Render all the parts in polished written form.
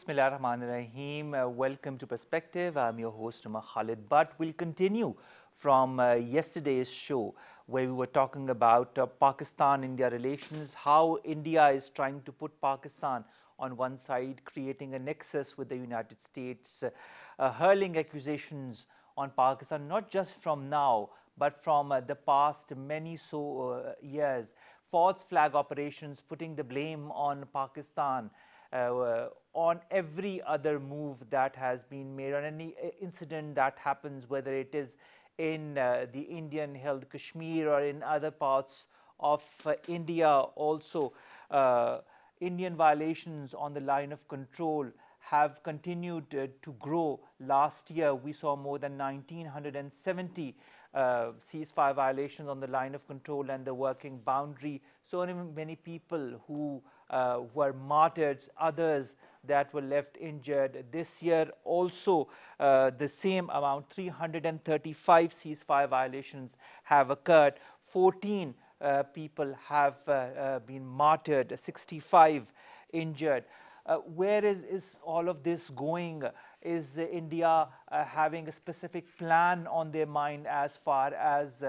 Bismillahirrahmanirrahim. Welcome to Perspective. I'm your host, Umar Khalid. But we'll continue from yesterday's show where we were talking about Pakistan-India relations, how India is trying to put Pakistan on one side, creating a nexus with the United States, hurling accusations on Pakistan, not just from now, but from the past many years, false flag operations, putting the blame on Pakistan, on every other move that has been made, on any incident that happens, whether it is in the Indian-held Kashmir or in other parts of India. Also, Indian violations on the line of control have continued to grow. Last year, we saw more than 1,970 ceasefire violations on the line of control and the working boundary. So many people who were martyred, others that were left injured. This year also the same amount, 335 ceasefire violations have occurred. 14 people have been martyred, 65 injured. Where is all of this going? Is India having a specific plan on their mind as far as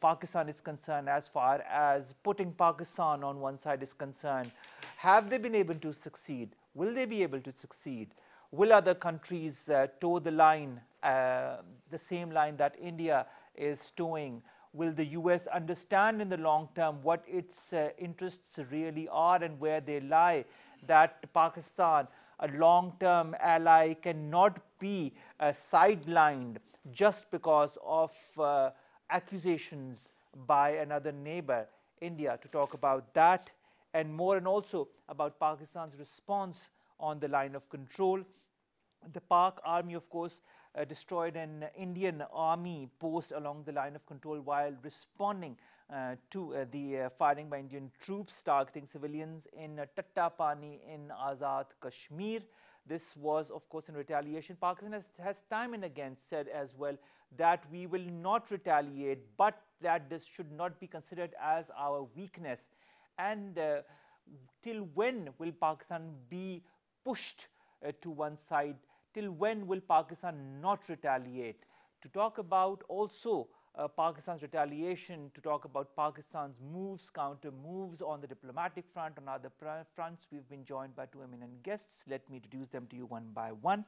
Pakistan is concerned, as far as putting Pakistan on one side is concerned? Have they been able to succeed? Will they be able to succeed? Will other countries toe the line, the same line that India is towing? Will the US understand in the long term what its interests really are and where they lie? That Pakistan, a long-term ally, cannot be sidelined just because of accusations by another neighbor, India. To talk about that and more, and also about Pakistan's response on the line of control. The Pak army, of course, destroyed an Indian army post along the line of control while responding to the firing by Indian troops targeting civilians in Tatta Pani in Azad Kashmir. This was, of course, in retaliation. Pakistan has time and again said as well that we will not retaliate, but that this should not be considered as our weakness. And till when will Pakistan be pushed to one side? Till when will Pakistan not retaliate? To talk about also Pakistan's retaliation, to talk about Pakistan's moves, counter moves on the diplomatic front, on other fronts, we've been joined by two eminent guests. Let me introduce them to you one by one.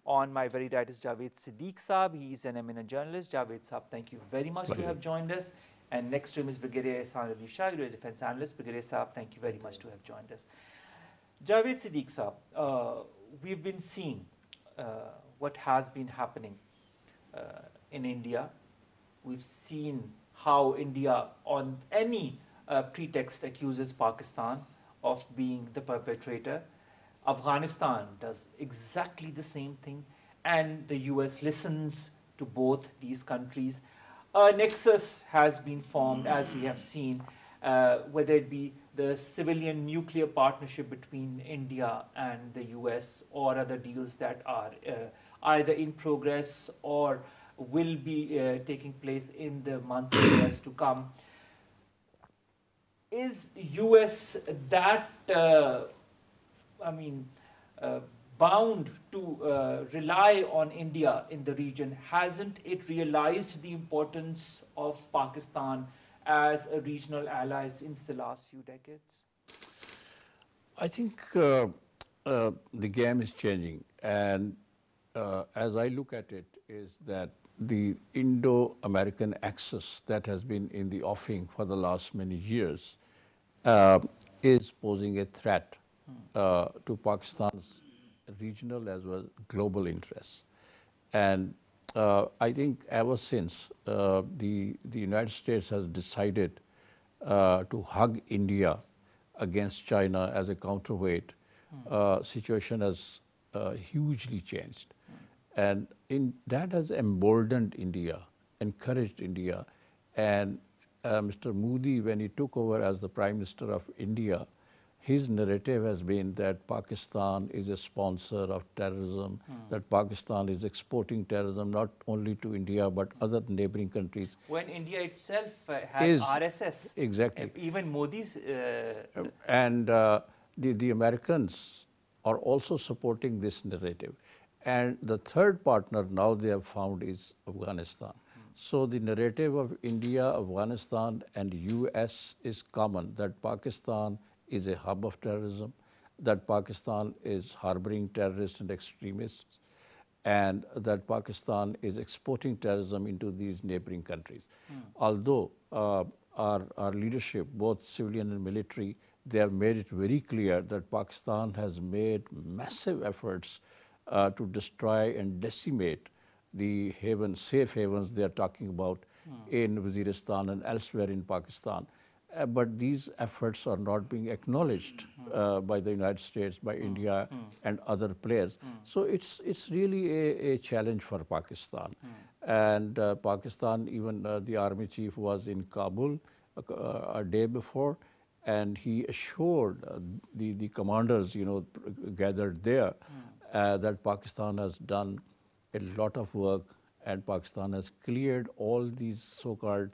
On my very right is Javed Siddique Saab. He is an eminent journalist. Javed Saab, thank you very much to have joined us. And next to him is Brigadier Ehsan Ali Shah, you're a defense analyst. Brigadier Saab, thank you very much to have joined us. Javed Siddique Saab, we've been seeing what has been happening in India. We've seen how India, on any pretext, accuses Pakistan of being the perpetrator. Afghanistan does exactly the same thing, and the US listens to both these countries. A nexus has been formed, as we have seen, whether it be the civilian nuclear partnership between India and the US, or other deals that are either in progress or will be taking place in the months and years to come. Is US that, bound to rely on India in the region? Hasn't it realized the importance of Pakistan as a regional ally since the last few decades? I think the game is changing, and as I look at it, is that the Indo-American axis that has been in the offing for the last many years is posing a threat to Pakistan's regional as well as global interests. And I think ever since the United States has decided to hug India against China as a counterweight, situation has hugely changed. And that has emboldened India, encouraged India. And Mr. Modi, when he took over as the Prime Minister of India, his narrative has been that Pakistan is a sponsor of terrorism, that Pakistan is exporting terrorism not only to India but other neighboring countries. When India itself has RSS. Exactly. Even Modi's... And the Americans are also supporting this narrative. And the third partner now they have found is Afghanistan. So the narrative of India, Afghanistan and US is common, that Pakistan is a hub of terrorism, that Pakistan is harboring terrorists and extremists, and that Pakistan is exporting terrorism into these neighboring countries. Although our leadership, both civilian and military, they have made it very clear that Pakistan has made massive efforts to destroy and decimate the safe havens they are talking about in Waziristan and elsewhere in Pakistan. But these efforts are not being acknowledged by the United States, by India and other players. So it's really a challenge for Pakistan. And Pakistan, even the army chief was in Kabul a day before, and he assured the commanders, gathered there, that Pakistan has done a lot of work and Pakistan has cleared all these so-called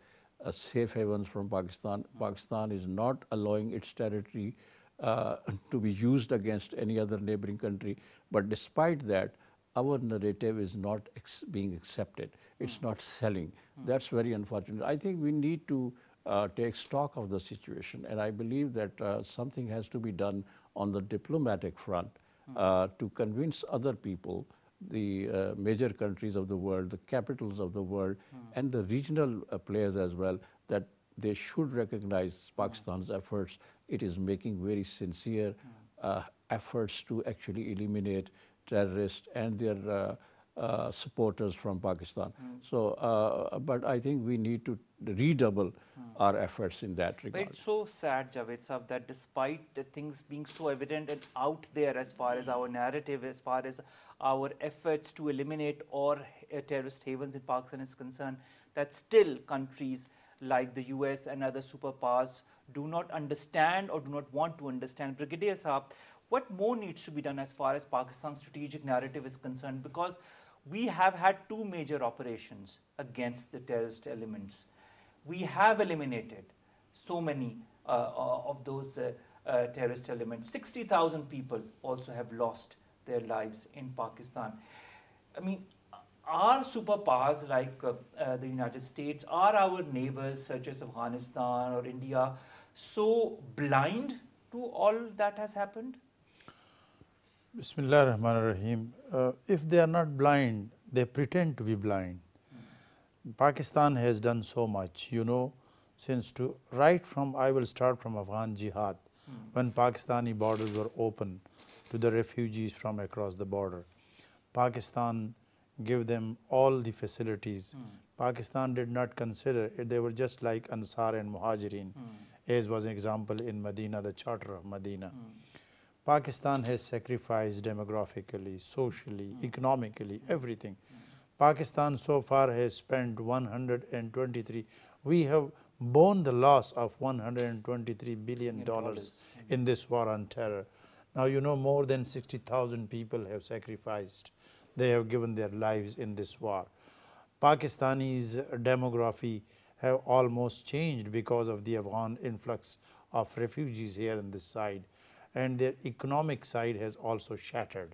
safe havens from Pakistan. Pakistan is not allowing its territory to be used against any other neighboring country. But despite that, our narrative is not being accepted. It's not selling. That's very unfortunate. I think we need to take stock of the situation, and I believe that something has to be done on the diplomatic front to convince other people, the major countries of the world, the capitals of the world, and the regional players as well, that they should recognize Pakistan's efforts. It is making very sincere efforts to actually eliminate terrorists and their supporters from Pakistan. So, but I think we need to redouble our efforts in that regard. But it's so sad, Javed Sahab, that despite the things being so evident and out there as far as our narrative, as far as our efforts to eliminate all terrorist havens in Pakistan is concerned, that still countries like the US and other superpowers do not understand or do not want to understand. Brigadier Sahab, what more needs to be done as far as Pakistan's strategic narrative is concerned? Because we have had two major operations against the terrorist elements. We have eliminated so many of those terrorist elements. 60,000 people also have lost their lives in Pakistan. I mean, are superpowers like the United States, are our neighbors such as Afghanistan or India so blind to all that has happened? Bismillah ar-Rahman ar-Rahim. If they are not blind, they pretend to be blind. Pakistan has done so much, since I will start from Afghan Jihad, when Pakistani borders were open to the refugees from across the border. Pakistan gave them all the facilities. Pakistan did not consider it. They were just like Ansar and Muhajirin, as was an example in Medina, the Charter of Medina. Pakistan has sacrificed demographically, socially, economically, everything. Pakistan so far has spent 123. We have borne the loss of $123 billion in this war on terror. Now, more than 60,000 people have sacrificed. They have given their lives in this war. Pakistani's demography have almost changed because of the Afghan influx of refugees here on this side. And their economic side has also shattered.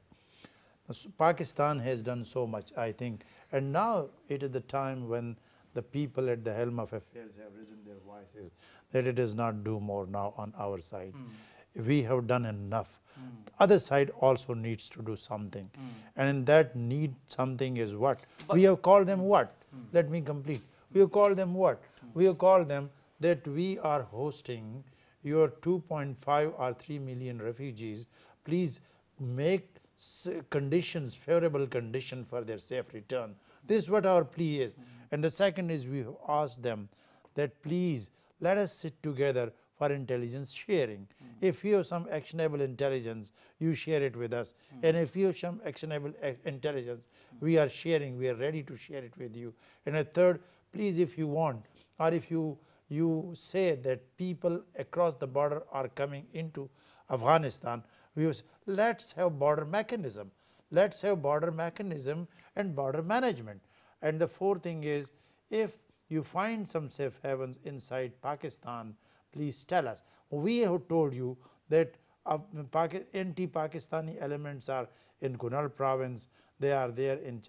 Pakistan has done so much, I think, and now it is the time when the people at the helm of affairs have risen their voices that it is not do more now on our side. We have done enough. Other side also needs to do something, and in that need something is what? We have called them what? Let me complete. We have called them what? We have called them that we are hosting your 2.5 or 3 million refugees. Please make conditions, favorable conditions for their safe return. This is what our plea is. And the second is we have asked them that please let us sit together for intelligence sharing. If you have some actionable intelligence, you share it with us. And if you have some actionable intelligence, we are sharing, we are ready to share it with you. And a third, please, if you want, or if you say that people across the border are coming into Afghanistan, let's have border mechanism. Let's have border mechanism and border management. And the fourth thing is, if you find some safe havens inside Pakistan, please tell us. We have told you that Anti-Pakistani elements are in Kunar province, they are there in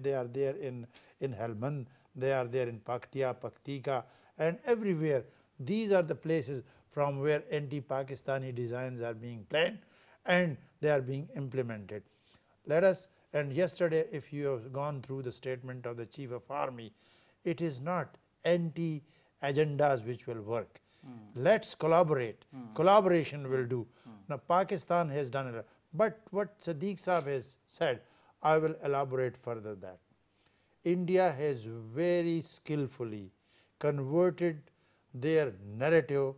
they are there in Helmand, they are there in Paktia, Paktika, and everywhere. These are the places from where anti-Pakistani designs are being planned and they are being implemented. Let us, and yesterday if you have gone through the statement of the Chief of Army, it is not anti-agendas which will work. Let's collaborate. Collaboration will do. Now Pakistan has done it, but what Sadiq Saab has said, I will elaborate further that India has very skillfully converted their narrative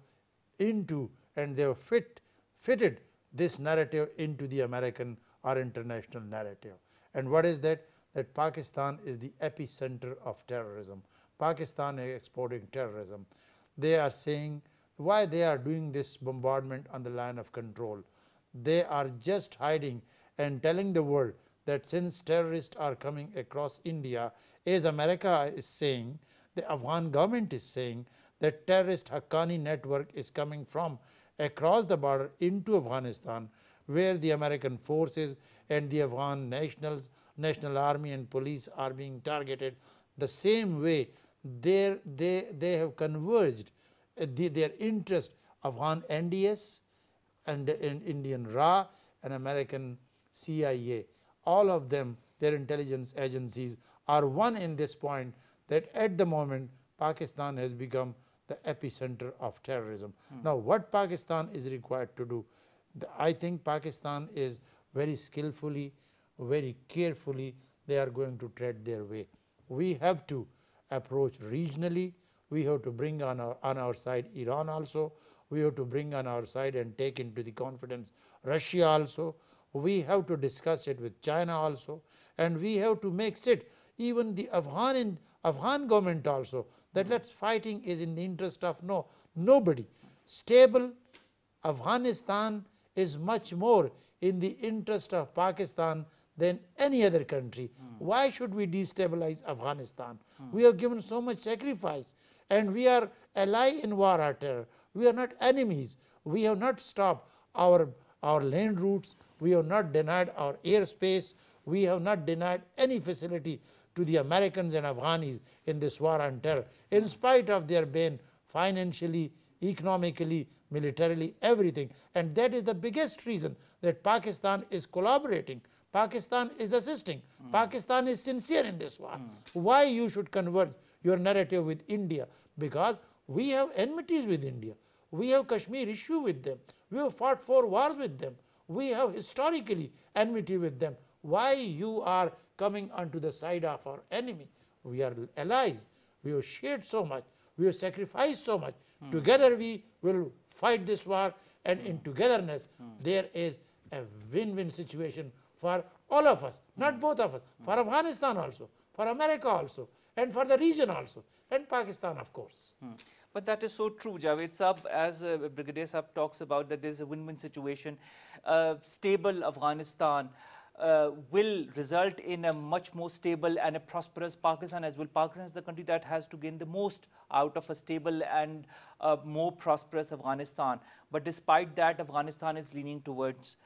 into, and they have fitted this narrative into the American or international narrative. And what is that? That Pakistan is the epicenter of terrorism. Pakistan is exporting terrorism. They are saying why they are doing this bombardment on the line of control. They are just hiding and telling the world that since terrorists are coming across India, as America is saying, the Afghan government is saying that terrorist Haqqani network is coming from across the border into Afghanistan, where the American forces and the Afghan national army and police are being targeted. The same way they have converged their interest, Afghan NDS and Indian RA and American CIA. All of them, their intelligence agencies are one in this point that at the moment Pakistan has become the epicenter of terrorism. Now what Pakistan is required to do? I think Pakistan is very skillfully, very carefully, they are going to tread their way. We have to approach regionally, we have to bring on our side Iran also, we have to bring on our side and take into the confidence Russia also, we have to discuss it with China also, and we have to make it even the Afghan government also, that let's fighting is in the interest of nobody. Stable Afghanistan is much more in the interest of Pakistan than any other country. Why should we destabilize Afghanistan? We have given so much sacrifice and we are ally in war or terror. We are not enemies. We have not stopped our land routes. We have not denied our airspace. We have not denied any facility to the Americans and Afghanis in this war on terror, in spite of their being financially, economically, militarily, everything. And that is the biggest reason that Pakistan is collaborating. Pakistan is assisting. Pakistan is sincere in this war. Why you should convert your narrative with India? Because we have enmities with India. We have Kashmir issue with them. We have fought 4 wars with them. We have historically enmity with them. Why you are coming onto the side of our enemy? We are allies. We have shared so much. We have sacrificed so much. Together we will fight this war, and in togetherness there is a win-win situation for all of us, not both of us, for Afghanistan also, for America also, and for the region also, and Pakistan of course. But that is so true, Javed Saab, as Brigadier Saab talks about, that there is a win-win situation. Stable Afghanistan will result in a much more stable and a prosperous Pakistan as well. Pakistan is the country that has to gain the most out of a stable and more prosperous Afghanistan. But despite that, Afghanistan is leaning towards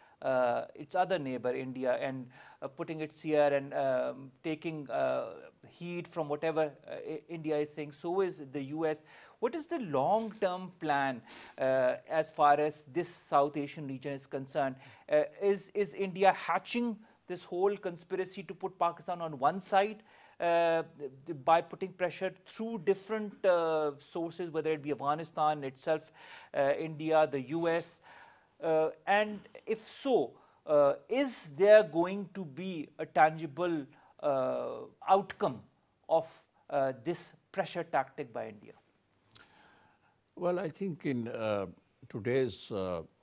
its other neighbor, India, and putting its here and taking heed from whatever India is saying. So is the US. What is the long-term plan as far as this South Asian region is concerned? Is India hatching this whole conspiracy to put Pakistan on one side by putting pressure through different sources, whether it be Afghanistan itself, India, the US? And if so, is there going to be a tangible outcome of this pressure tactic by India? Well, I think in today's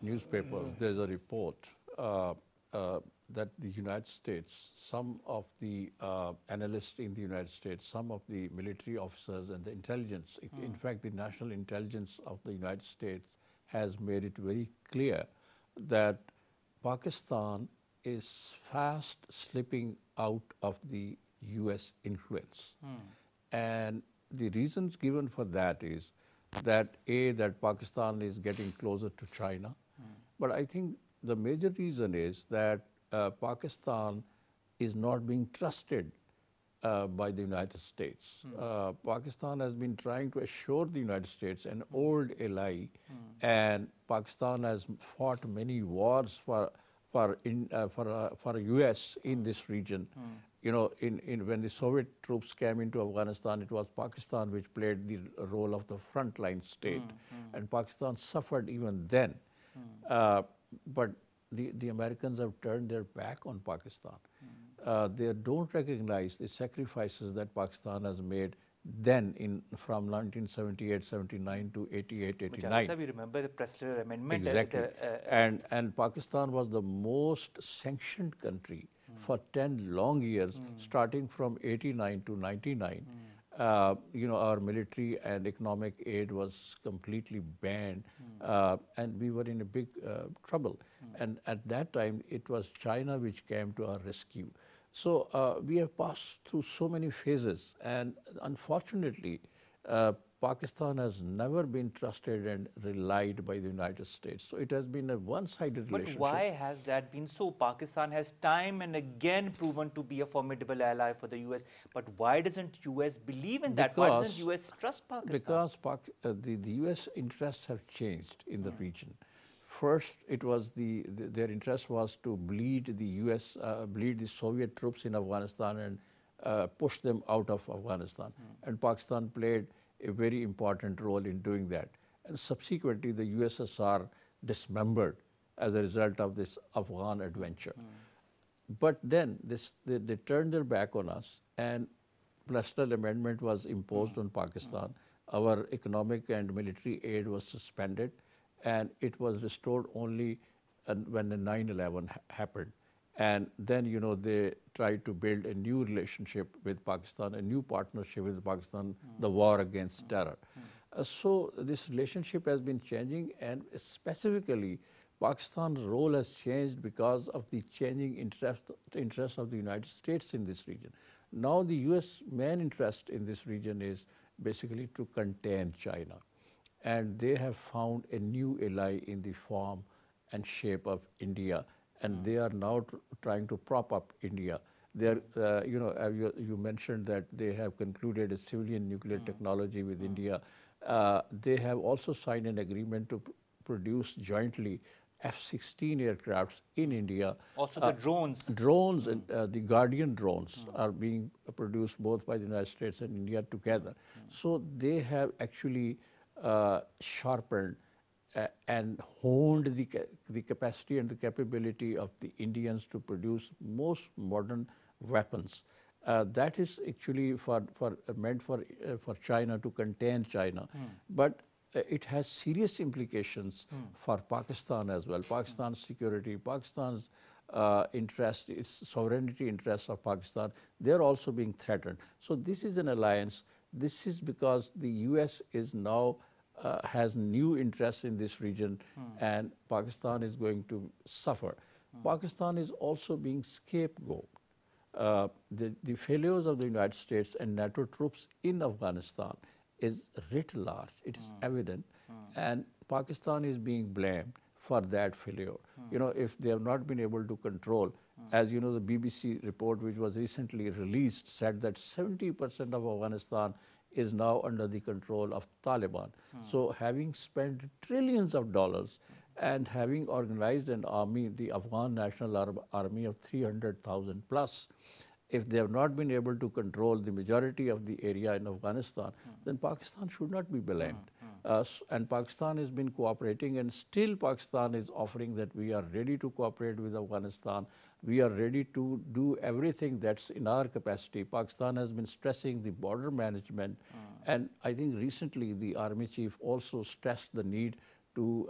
newspapers, there's a report that the United States, some of the analysts in the United States, some of the military officers and the intelligence, in fact, the national intelligence of the United States has made it very clear that Pakistan is fast slipping out of the US influence. And the reasons given for that is that A, that Pakistan is getting closer to China, But I think the major reason is that Pakistan is not being trusted by the United States. Pakistan has been trying to assure the United States, an old ally, and Pakistan has fought many wars for US in this region. You know, when the Soviet troops came into Afghanistan, it was Pakistan which played the role of the frontline state, and Pakistan suffered even then. But the Americans have turned their back on Pakistan. They don't recognize the sacrifices that Pakistan has made then from 1978, 79 to 88, 89. We remember the Pressler Amendment. Exactly. And Pakistan was the most sanctioned country for 10 long years, starting from 89 to 99. You know, our military and economic aid was completely banned, and we were in a big trouble. And at that time, it was China which came to our rescue. So we have passed through so many phases, and unfortunately, Pakistan has never been trusted and relied by the United States. So it has been a one-sided relationship. But why has that been so? Pakistan has time and again proven to be a formidable ally for the US. But why doesn't US believe in that? Why doesn't US trust Pakistan? Because the US interests have changed in the region. First, it was their interest was to bleed the Soviet troops in Afghanistan and push them out of Afghanistan. And Pakistan played a very important role in doing that. And subsequently, the USSR dismembered as a result of this Afghan adventure. But then they turned their back on us, and Pressler Amendment was imposed on Pakistan. Our economic and military aid was suspended, and it was restored only when the 9/11 happened. And then, you know, they tried to build a new relationship with Pakistan, a new partnership with Pakistan, the war against terror. So this relationship has been changing, and specifically, Pakistan's role has changed because of the changing interest of the United States in this region. Now the US main interest in this region is basically to contain China. And they have found a new ally in the form and shape of India. And they are now trying to prop up India. They are, you know, you mentioned that they have concluded a civilian nuclear technology with India. They have also signed an agreement to produce jointly F-16 aircrafts in India. Also the drones. Drones, and the Guardian drones are being produced both by the United States and India together. So they have actually sharpened and honed the capacity and the capability of the Indians to produce most modern weapons. That is actually meant for China, to contain China. But it has serious implications for Pakistan as well. Pakistan's security, Pakistan's interest, its sovereignty interests of Pakistan, they're also being threatened. So this is an alliance. This is because the US is now has new interests in this region, and Pakistan is going to suffer. Pakistan is also being scapegoat. The failures of the United States and NATO troops in Afghanistan is writ large. It is evident, and Pakistan is being blamed for that failure. You know, if they have not been able to control, as you know, the BBC report, which was recently released, said that 70% of Afghanistan is now under the control of Taliban. So having spent trillions of dollars and having organized an army, the Afghan National Army of 300,000 plus, if they have not been able to control the majority of the area in Afghanistan, then Pakistan should not be blamed. And Pakistan has been cooperating, and still Pakistan is offering that we are ready to cooperate with Afghanistan. We are ready to do everything that's in our capacity. Pakistan has been stressing the border management, and I think recently the Army Chief also stressed the need to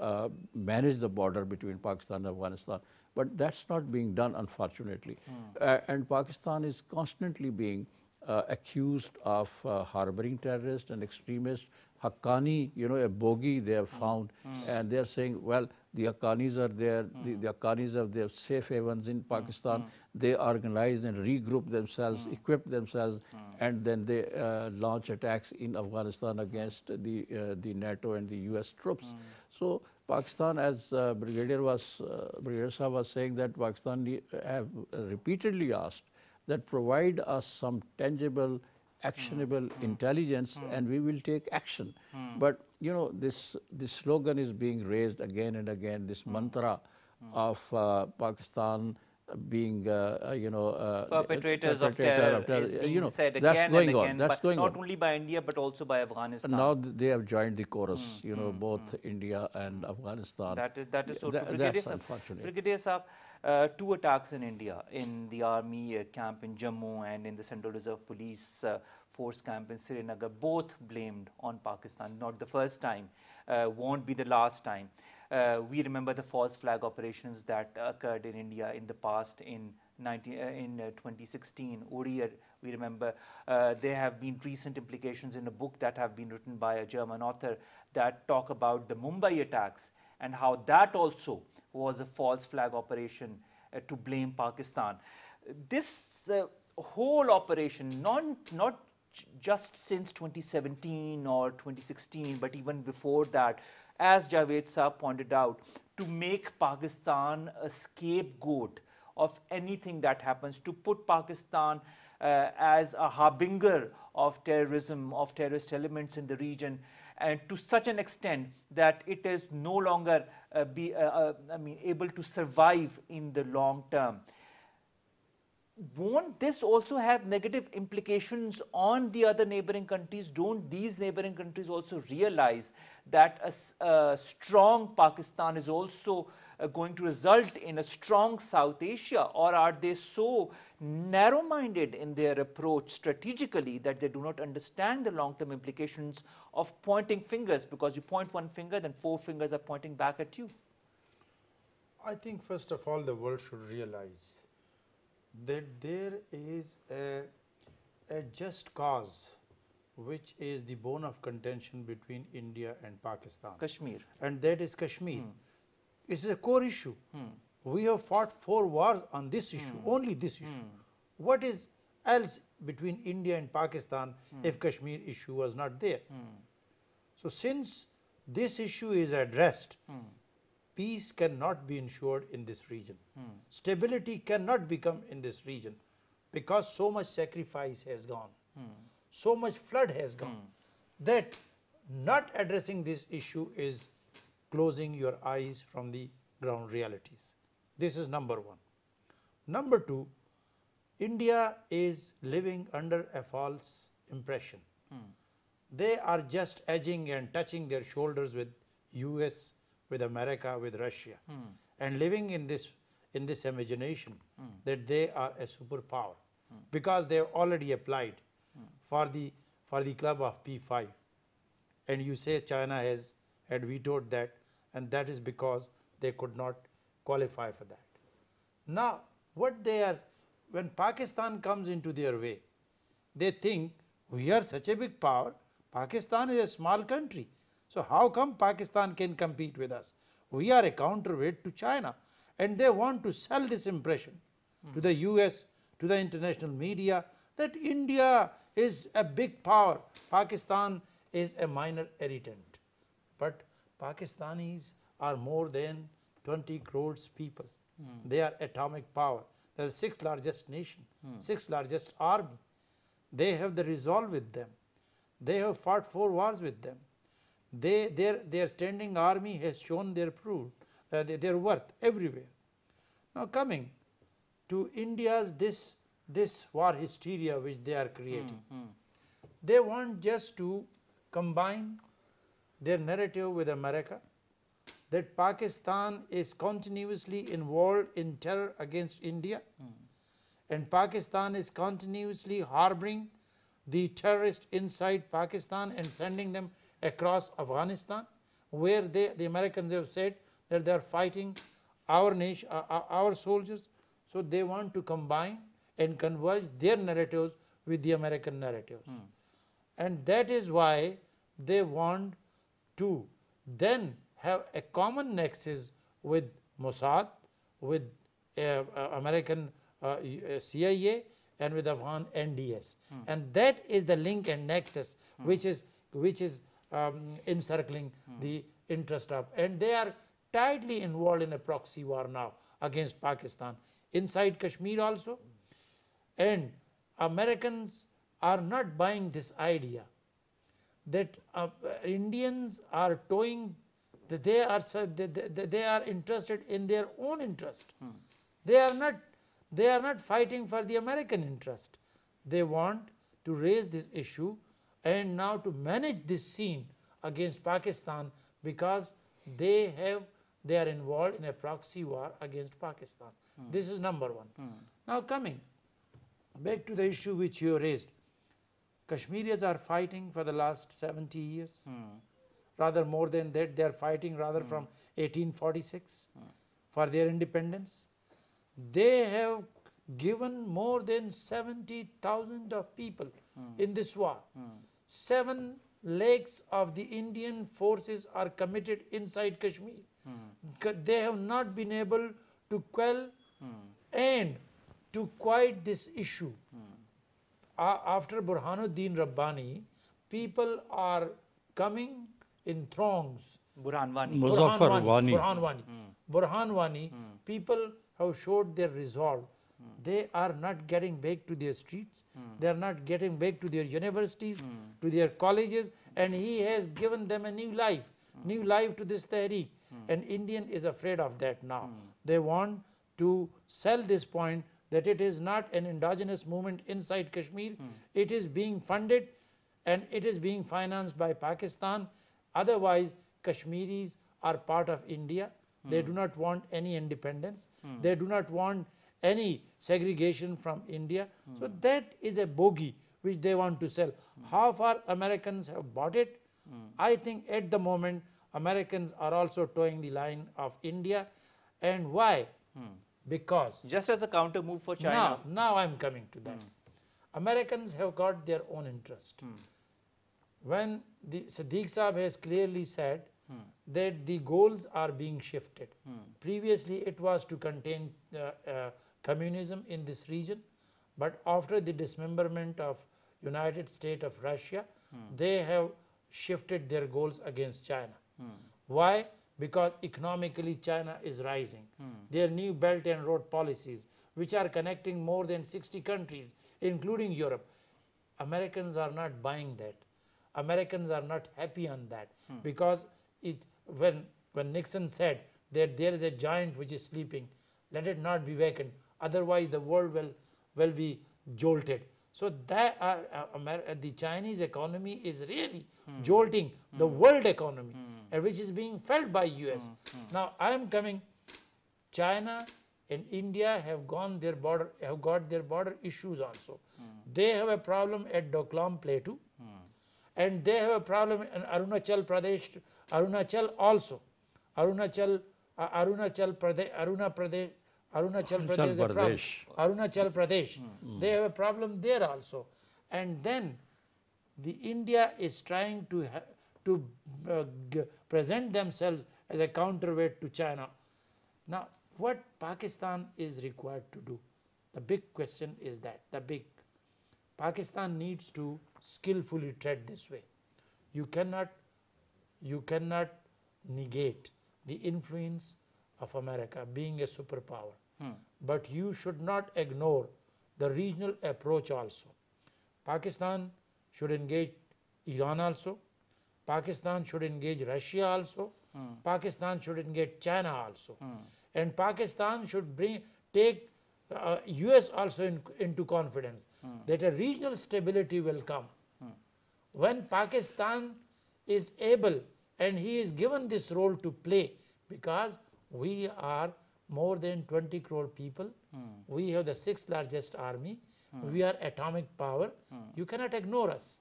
manage the border between Pakistan and Afghanistan. But that's not being done, unfortunately. And Pakistan is constantly being accused of harboring terrorists and extremists. Haqqani, you know, a bogey they have found, and they are saying, well, the Haqqanis are there, the Haqqanis have their safe havens in Pakistan. They organize and regroup themselves, equip themselves, and then they launch attacks in Afghanistan against the NATO and the US troops. So Pakistan, as Brigadier Sahab was saying, that Pakistan have repeatedly asked that provide us some tangible, actionable intelligence, and we will take action. But you know, this slogan is being raised again and again. This mantra of Pakistan being, perpetrators of terror is being said again and again, but not only by India but also by Afghanistan. Now they have joined the chorus, both India and Afghanistan. That is so true. That's unfortunate. Brigadier Sahab, 2 attacks in India, in the army camp in Jammu and in the Central Reserve Police Force camp in Srinagar, both blamed on Pakistan. Not the first time, won't be the last time. We remember the false flag operations that occurred in India in the past in 2016. ODI, we remember there have been recent implications in a book that have been written by a German author that talk about the Mumbai attacks and how that also was a false flag operation to blame Pakistan. This whole operation, not just since 2017 or 2016, but even before that, as Javed Saab pointed out, to make Pakistan a scapegoat of anything that happens, to put Pakistan as a harbinger of terrorism, of terrorist elements in the region, and to such an extent that it is no longer able to survive in the long term. Won't this also have negative implications on the other neighboring countries? Don't these neighboring countries also realize that a strong Pakistan is also going to result in a strong South Asia? Or are they so narrow-minded in their approach strategically that they do not understand the long-term implications of pointing fingers? Because you point one finger, then 4 fingers are pointing back at you. I think first of all the world should realize that there is a just cause which is the bone of contention between India and Pakistan. Kashmir. And that is Kashmir. It's a core issue. We have fought 4 wars on this issue, only this issue. What is else between India and Pakistan if Kashmir issue was not there? So since this issue is addressed, peace cannot be ensured in this region. Stability cannot become in this region because so much sacrifice has gone, so much flood has gone, that not addressing this issue is closing your eyes from the ground realities. This is number 1. Number 2, India is living under a false impression. They are just edging and touching their shoulders with US, with America, with Russia, and living in this imagination that they are a superpower because they have already applied for the club of P5, and you say China had vetoed that, and that is because they could not qualify for that. Now, when Pakistan comes into their way, they think we are such a big power. Pakistan is a small country. So how come Pakistan can compete with us? We are a counterweight to China, and they want to sell this impression to the US, to the international media, that India is a big power, Pakistan is a minor irritant. But Pakistanis are more than 20 crores people. They are atomic power. They are the 6th largest nation, 6th largest army. They have the resolve with them. They have fought 4 wars with them. Their standing army has shown their proof, their worth everywhere. Now coming to India's this war hysteria which they are creating, they want just to combine their narrative with America, that Pakistan is continuously involved in terror against India, and Pakistan is continuously harboring the terrorists inside Pakistan and sending them across Afghanistan, where the Americans have said that they are fighting our nation, our soldiers. So they want to combine and converge their narratives with the American narratives. And that is why they want to then have a common nexus with Mossad, with American CIA, and with Afghan NDS. And that is the link and nexus which is encircling the interest of, and they are tightly involved in a proxy war now against Pakistan, inside Kashmir also. And Americans are not buying this idea that Indians are towing, that they are interested in their own interest. They are not fighting for the American interest. They want to raise this issue and now to manage this scene against Pakistan, because they are involved in a proxy war against Pakistan. This is number one. Now coming back to the issue which you raised, Kashmiris are fighting for the last 70 years. Rather more than that, they are fighting rather from 1846 for their independence. They have given more than 70,000 of people in this war. 7 lakhs of the Indian forces are committed inside Kashmir. They have not been able to quell and to quiet this issue. After Burhanuddin Rabbani, people are coming in throngs. Burhan Wani. Muzaffar Wani. Burhan Wani, people have showed their resolve. They are not getting back to their streets. They are not getting back to their universities, to their colleges, and he has given them a new life to this Tehreek. And Indian is afraid of that now. They want to sell this point that it is not an endogenous movement inside Kashmir. It is being funded and it is being financed by Pakistan. Otherwise, Kashmiris are part of India. They do not want any independence. They do not want any segregation from India. So that is a bogey which they want to sell. How far Americans have bought it? I think at the moment Americans are also towing the line of India. And why? Because just as a counter move for China. Now I am coming to that. Americans have got their own interest. When the Sadiq Saab has clearly said that the goals are being shifted. Previously it was to contain communism in this region, but after the dismemberment of United States of Russia, they have shifted their goals against China. Why? Because economically China is rising. Their new Belt and Road policies, which are connecting more than 60 countries, including Europe, Americans are not buying that. Americans are not happy on that, because when Nixon said that there is a giant which is sleeping, let it not be wakened, otherwise the world will be jolted. So that the Chinese economy is really jolting the world economy, and which is being felt by US. Now I am coming. China and India have got their border issues also. They have a problem at Doklam Plateau, and they have a problem in Arunachal Pradesh, Arunachal also. Arunachal Pradesh is a problem. Arunachal Pradesh. They have a problem there also. And then the India is trying to present themselves as a counterweight to China. Now, what Pakistan is required to do? The big question is that Pakistan needs to skillfully tread this way. You cannot negate the influence of America being a superpower, but you should not ignore the regional approach also. Pakistan should engage Iran also. Pakistan should engage Russia also. Pakistan should engage China also. And Pakistan should take US also into confidence that a regional stability will come. When Pakistan is able, and he is given this role to play, because we are more than 20 crore people, we have the 6th largest army, we are atomic power, you cannot ignore us.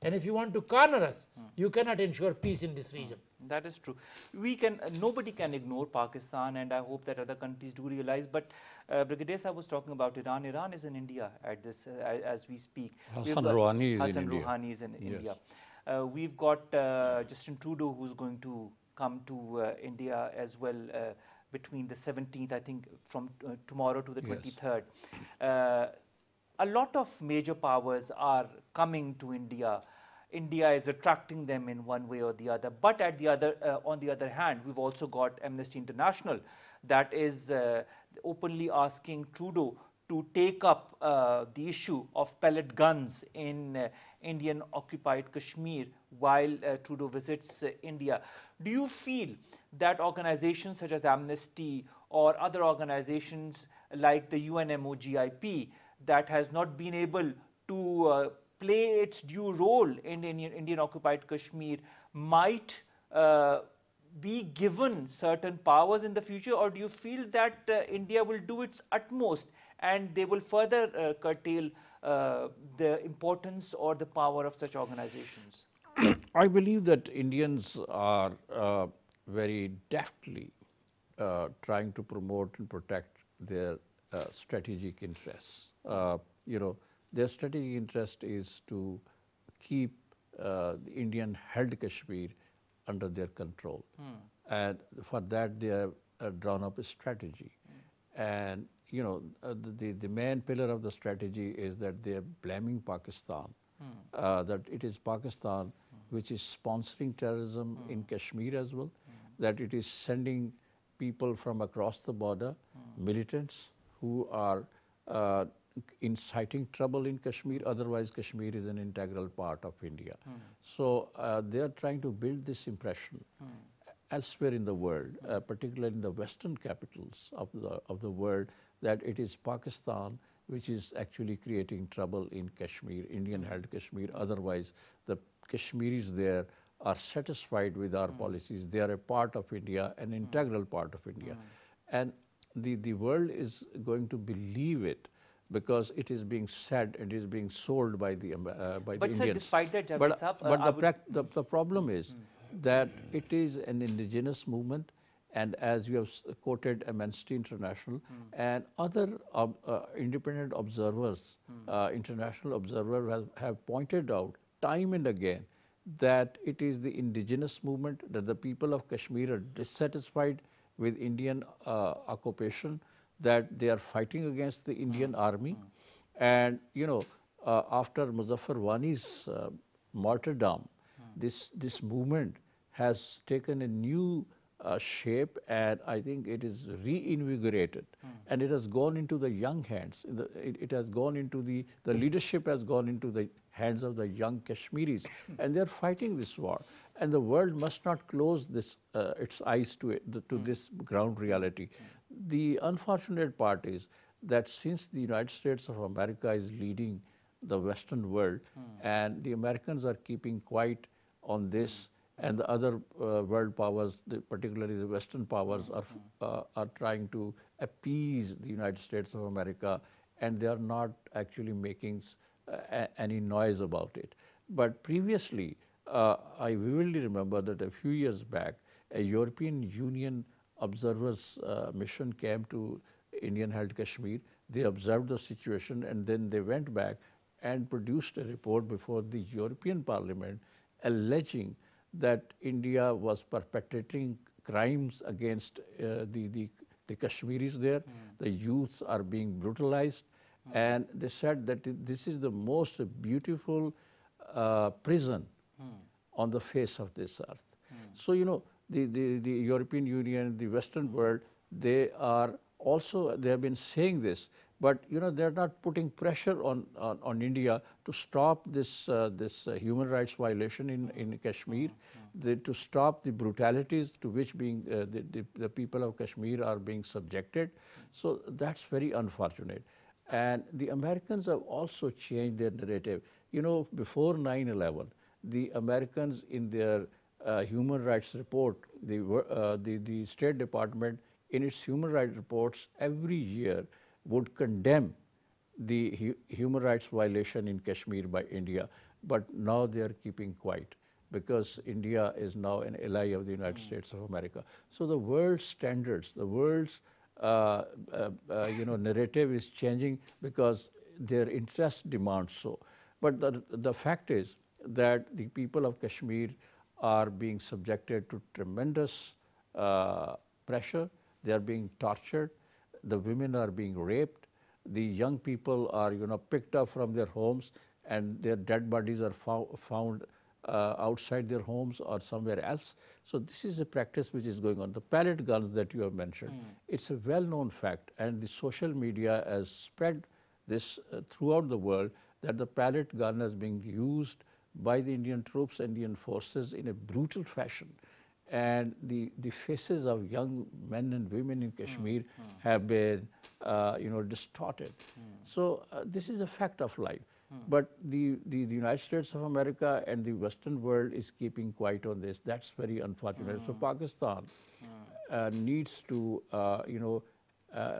And if you want to corner us, you cannot ensure peace in this region. That is true. Nobody can ignore Pakistan, and I hope that other countries do realize. But Brigadier Saab was talking about Iran. Iran is in India at this as we speak. Hassan Rouhani is in India. We've got Justin Trudeau, who's going to come to India as well between the 17th, I think, from tomorrow to the 23rd. A lot of major powers are coming to India India is attracting them in one way or the other. But on the other hand, we've also got Amnesty International that is openly asking Trudeau to take up the issue of pellet guns in Indian occupied Kashmir while Trudeau visits India. Do you feel that organizations such as Amnesty or other organizations like the UNMOGIP that has not been able to play its due role in Indian occupied Kashmir might be given certain powers in the future, or do you feel that India will do its utmost and they will further curtail the importance or the power of such organizations? I believe that Indians are very deftly trying to promote and protect their strategic interests. Their strategic interest is to keep the Indian held Kashmir under their control. And for that, they have drawn up a strategy. And, the main pillar of the strategy is that they are blaming Pakistan, that it is Pakistan which is sponsoring terrorism in Kashmir as well, that it is sending people from across the border, militants who are inciting trouble in Kashmir. Otherwise, Kashmir is an integral part of India. So they are trying to build this impression elsewhere in the world, particularly in the Western capitals of the world, that it is Pakistan which is actually creating trouble in Kashmir, Indian-held Kashmir. Otherwise, the Kashmiris there are satisfied with our policies. They are a part of India, an integral part of India. And the world is going to believe it because it is being said, it is being sold by the Indians. But sir, despite that, Javed Saab, but the problem is that it is an indigenous movement, and as you have quoted Amnesty International and other independent observers, international observers have pointed out time and again that it is the indigenous movement, that the people of Kashmir are dissatisfied with Indian occupation, that they are fighting against the Indian army. And, after Muzaffar Wani's martyrdom, this movement has taken a new shape, and I think it is reinvigorated, and it has gone into the young hands. It has gone into the leadership has gone into the hands of the young Kashmiris, and they are fighting this war. And the world must not close its eyes to this ground reality. The unfortunate part is that since the United States of America is leading the Western world, and the Americans are keeping quiet on this, and the other world powers, particularly the Western powers, are trying to appease the United States of America, and they are not actually making any noise about it. But previously, I vividly remember that a few years back, a European Union observers mission came to Indian-held Kashmir. They observed the situation, and then they went back and produced a report before the European Parliament alleging that India was perpetrating crimes against the Kashmiris there. The youths are being brutalized, and they said that this is the most beautiful prison on the face of this earth. So, the European Union, the Western world, they have been saying this, but they're not putting pressure on India to stop this human rights violation in Kashmir, to stop the brutalities to which the people of Kashmir are being subjected. So that's very unfortunate. And the Americans have also changed their narrative. Before 9/11, the Americans in their human rights report, the State Department in its human rights reports every year would condemn the human rights violation in Kashmir by India, but now they are keeping quiet because India is now an ally of the United States of America. So the world's standards, the world's narrative is changing because their interest demands so. But the fact is that the people of Kashmir are being subjected to tremendous pressure. They are being tortured. The women are being raped. The young people are, picked up from their homes, and their dead bodies are found outside their homes or somewhere else. So this is a practice which is going on. The pellet guns that you have mentioned, it's a well-known fact, and the social media has spread this throughout the world, that the pellet gun is being used by the Indian troops, Indian forces, in a brutal fashion. And the faces of young men and women in Kashmir have been, distorted. So this is a fact of life. But the United States of America and the Western world is keeping quiet on this. That's very unfortunate. So Pakistan needs to,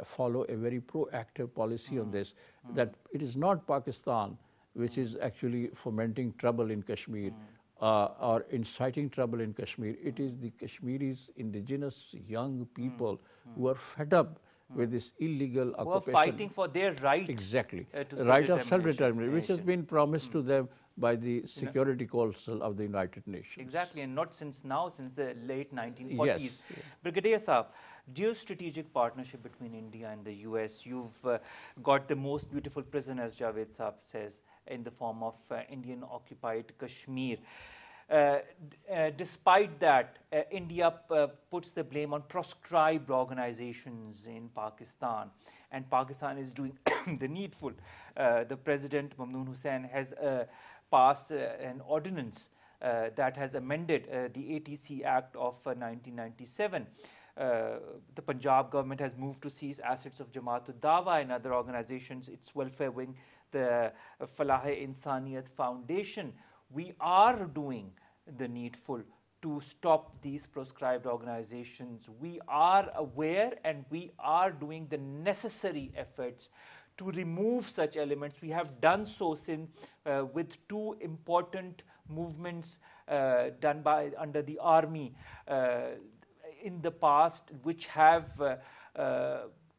follow a very proactive policy on this, that it is not Pakistan which is actually fomenting trouble in Kashmir or inciting trouble in Kashmir. It is the Kashmiris, indigenous young people who are fed up with this illegal occupation. Who are fighting for their right. Exactly. To right of self-determination, which has been promised to them by the Security Council of the United Nations. Exactly, and not since now, since the late 1940s. Yes. Brigadier Saab, geostrategic partnership between India and the US, you've got the most beautiful prison, as Javed Saab says, in the form of Indian-occupied Kashmir. Despite that, India puts the blame on proscribed organizations in Pakistan, and Pakistan is doing the needful. The President, Mamnoon Hussain, has passed an ordinance that has amended the ATC Act of 1997. The Punjab government has moved to seize assets of Jamaat-ud-Dawa and other organizations, its welfare wing, the Falah-e-Insaniyat Foundation. We are doing the needful to stop these proscribed organizations. We are aware and we are doing the necessary efforts to remove such elements. We have done so with two important movements done under the army in the past, which have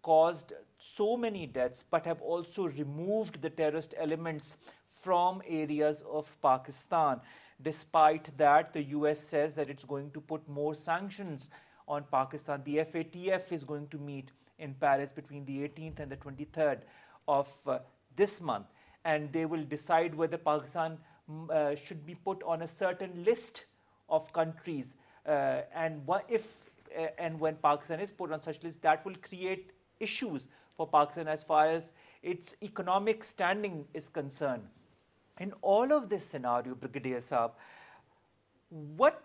caused so many deaths, but have also removed the terrorist elements from areas of Pakistan. Despite that, the US says that it's going to put more sanctions on Pakistan. The FATF is going to meet in Paris between the 18th and the 23rd of this month, and they will decide whether Pakistan should be put on a certain list of countries, and when Pakistan is put on such list, that will create issues for Pakistan as far as its economic standing is concerned. In all of this scenario, Brigadier Saab, what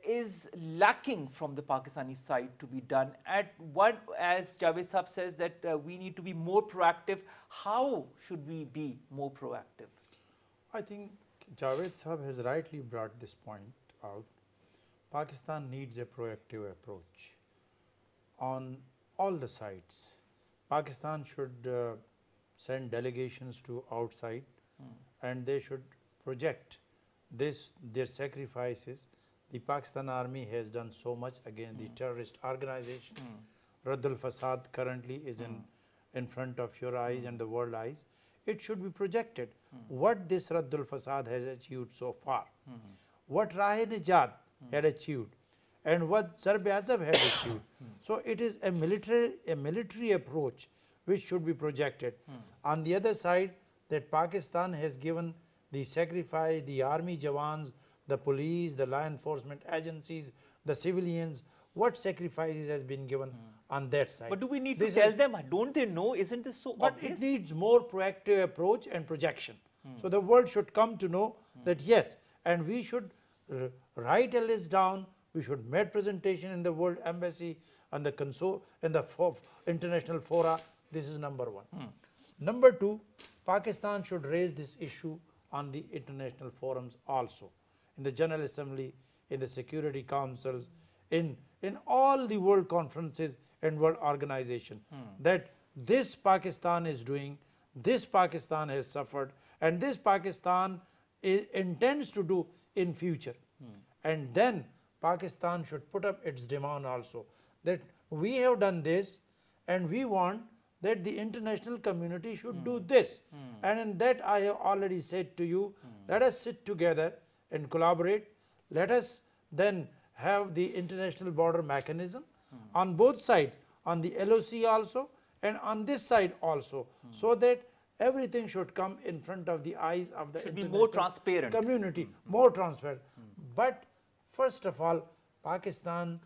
is lacking from the Pakistani side to be done? At what, as Javed Saab says, that we need to be more proactive. How should we be more proactive? I think Javed Saab has rightly brought this point out. Pakistan needs a proactive approach on all the sides. Pakistan should send delegations to outside, and they should project their sacrifices. The Pakistan army has done so much against the terrorist organization. Raddul Fasad currently is in front of your eyes and the world eyes. It should be projected what this Raddul Fasad has achieved so far, what Rahe-Najat had achieved, and what Zarb-e-Azab had achieved. So it is a military approach which should be projected. On the other side, that Pakistan has given the sacrifice, the army jawans, the police, the law enforcement agencies, the civilians, what sacrifices has been given on that side. But do we need to tell them? Don't they know? Isn't this so but obvious? It needs more proactive approach and projection. So the world should come to know that yes, and we should write a list down, we should make presentation in the World Embassy and the international fora. This is number one. Number two, Pakistan should raise this issue on the international forums also, in the General Assembly, in the Security Councils, in all the world conferences and world organizations, that this Pakistan is doing, this Pakistan has suffered, and this Pakistan intends to do in future. And then Pakistan should put up its demand also, that we have done this and we want that the international community should do this. And in that I have already said to you, let us sit together and collaborate. Let us then have the international border mechanism on both sides, on the LOC also and on this side also, so that everything should come in front of the eyes of the Should be international more transparent. community, more transparent. But first of all, Pakistan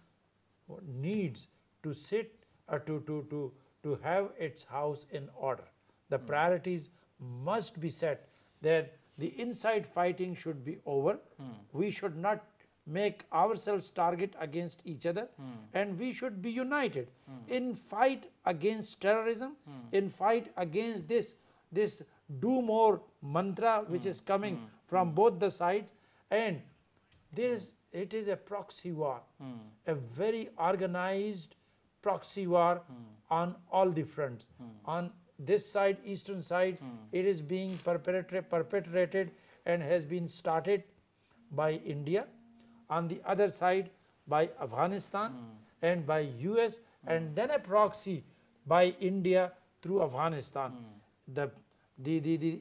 needs to sit to have its house in order. The priorities must be set that the inside fighting should be over. We should not make ourselves target against each other, and we should be united in fight against terrorism, in fight against this do more mantra which is coming from both the sides. And it is a proxy war, a very organized proxy war on all the fronts. On this side, eastern side, it is being perpetrated and has been started by India. On the other side, by Afghanistan and by US, and then a proxy by India through Afghanistan. The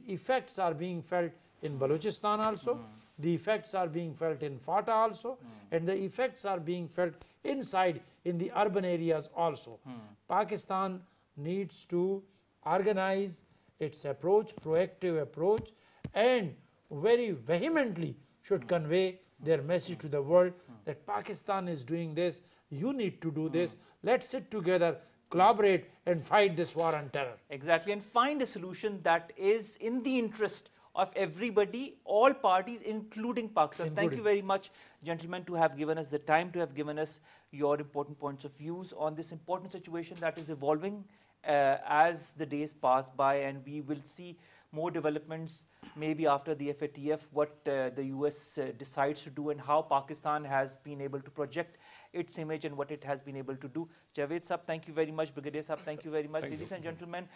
effects are being felt in Balochistan also, the effects are being felt in FATA also, and the effects are being felt inside in the urban areas also. Pakistan needs to organize its approach, proactive approach, and very vehemently should convey their message to the world that Pakistan is doing this, you need to do this, let's sit together, collaborate and fight this war on terror. Exactly, and find a solution that is in the interest of everybody, all parties, including Pakistan. Thank you very much, gentlemen, to have given us the time, to have given us your important points of views on this important situation that is evolving as the days pass by, and we will see more developments maybe after the FATF, what the US decides to do and how Pakistan has been able to project its image and what it has been able to do. Javed Sahab, thank you very much. Brigadier Sahab, thank you very much. Ladies and gentlemen,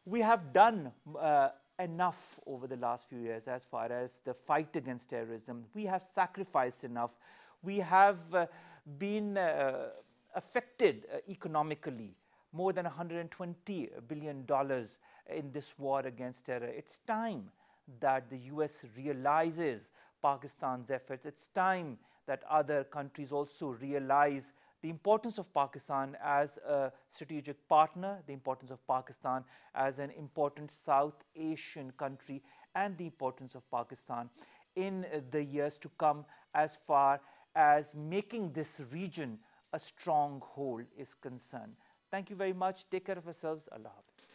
we have done enough over the last few years as far as the fight against terrorism. We have sacrificed enough. We have been affected economically. More than $120 billion in this war against terror. It's time that the US realizes Pakistan's efforts. It's time that other countries also realize the importance of Pakistan as a strategic partner, the importance of Pakistan as an important South Asian country, and the importance of Pakistan in the years to come as far as making this region a stronghold is concerned. Thank you very much. Take care of yourselves. Allah Hafiz.